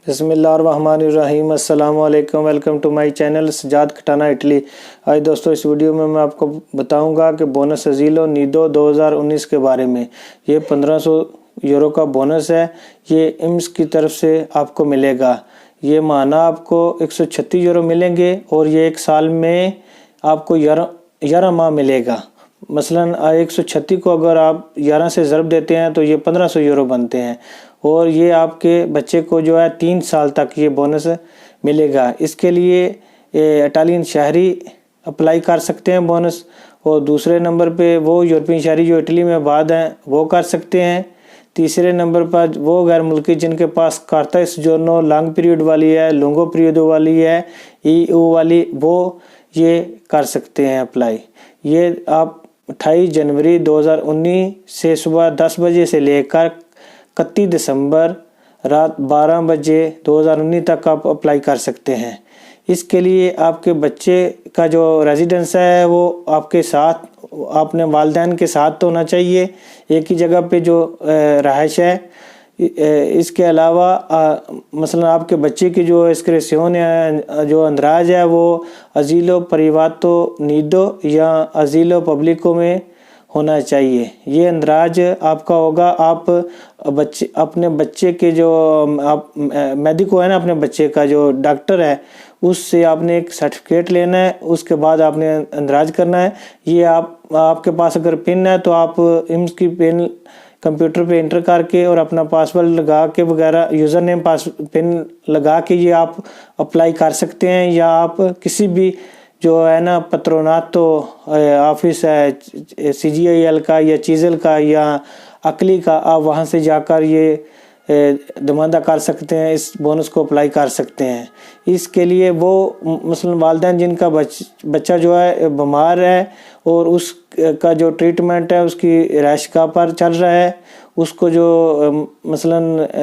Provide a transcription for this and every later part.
بسم اللہ الرحمن الرحیم۔ السلام علیکم، welcome to my channel Sajjad Khatana Italy. آج دوستو اس ویڈیو میں آپ کو بتاؤں گا کہ بونس ازیلو نیدو 2019 کے بارے میں۔ یہ 1500 یورو کا بونس ہے، یہ ایمس کی طرف سے آپ کو ملے گا۔ یہ ماہانہ آپ کو 136 یورو ملیں گے اور یہ ایک سال میں آپ کو 11 ماہ ملے گا۔ مثلاً 136 کو اگر آپ 11 سے ضرب دیتے ہیں تو یہ 1500 یورو بنتے ہیں، اور یہ آپ کے بچے کو جو ہے 3 سال تک یہ بونس ملے گا۔ اس کے لیے اٹالین شہری اپلائی کر سکتے ہیں بونس، اور دوسرے نمبر پہ وہ یورپین شہری جو اٹلی میں آباد ہیں وہ کر سکتے ہیں۔ تیسرے نمبر پر وہ غیر ملکی جن کے پاس کارتا سوجورنو لانگ پیریڈ والی ہے، لونگو پیریڈو والی ہے، ای او والی، وہ یہ کر سکتے ہیں اپلائی۔ یہ آپ 28 جنوری 2019 سے صبح 10 بجے سے لے کر 31 دسمبر رات 12 بجے 2019 تک آپ اپلائی کر سکتے ہیں۔ اس کے لیے آپ کے بچے کا جو ریزیڈنس ہے وہ آپ کے ساتھ، اپنے والدین کے ساتھ تو ہونا چاہیے، ایک ہی جگہ پہ جو رہائش ہے۔ اس کے علاوہ مثلا آپ کے بچے کی جو اسکریسیون ہے، جو اندراج ہے، وہ ازیلو پریواتو نیدو یا ازیلو پبلکو میں ہونا چاہیے۔ یہ اندراج آپ کا ہوگا، آپ اپنے بچے کے جو میڈیکو ہے نا، اپنے بچے کا جو ڈاکٹر ہے، اس سے آپ نے ایک سرٹیفکیٹ لینا ہے، اس کے بعد آپ نے اندراج کرنا ہے۔ یہ آپ کے پاس اگر پن ہے تو آپ ایمس کی پن کمپیوٹر پہ انٹر کر کے اور اپنا پاسورڈ لگا کے وغیرہ، یوزر نیم پن لگا کے یہ آپ اپلائی کر سکتے ہیں، یا آپ کسی بھی جو ہے نا پتروناتو آفس ہے CGIL کا یا چیزل کا یا اکلی کا، آپ وہاں سے جا کر یہ دماندہ کر سکتے ہیں، اس بونس کو اپلائی کر سکتے ہیں۔ اس کے لیے وہ مثلا والدین جن کا بچہ جو ہے بیمار ہے اور اس کا جو ٹریٹمنٹ ہے اس کی رہائش گاہ پر چل رہا ہے، اس کو جو مثلا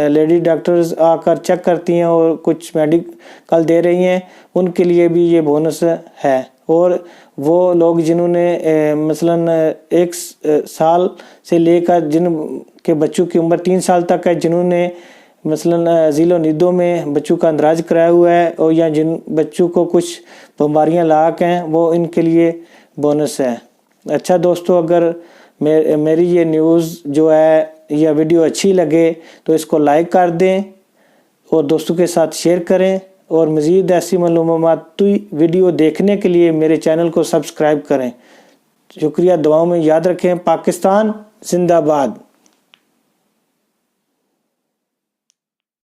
لیڈی ڈاکٹرز آ کر چیک کرتی ہیں اور کچھ میڈیکل دے رہی ہیں، ان کے لیے بھی یہ بونس ہے۔ اور وہ لوگ جنہوں نے مثلا 1 سال سے لے کر جن کے بچوں کی عمر 3 سال تک ہے، جنہوں نے مثلا ازیلو نیدو میں بچوں کا اندراج کرایا ہوا ہے، اور یا جن بچوں کو کچھ بیماریاں لاحق ہیں، وہ ان کے لیے بونس ہے۔ اچھا دوستو، اگر میری یہ نیوز جو ہے یا ویڈیو اچھی لگے تو اس کو لائک کر دیں اور دوستوں کے ساتھ شیئر کریں، اور مزید ایسی معلوماتی ویڈیو دیکھنے کے لیے میرے چینل کو سبسکرائب کریں۔ شکریہ، دعاؤں میں یاد رکھیں۔ پاکستان زندہ باد۔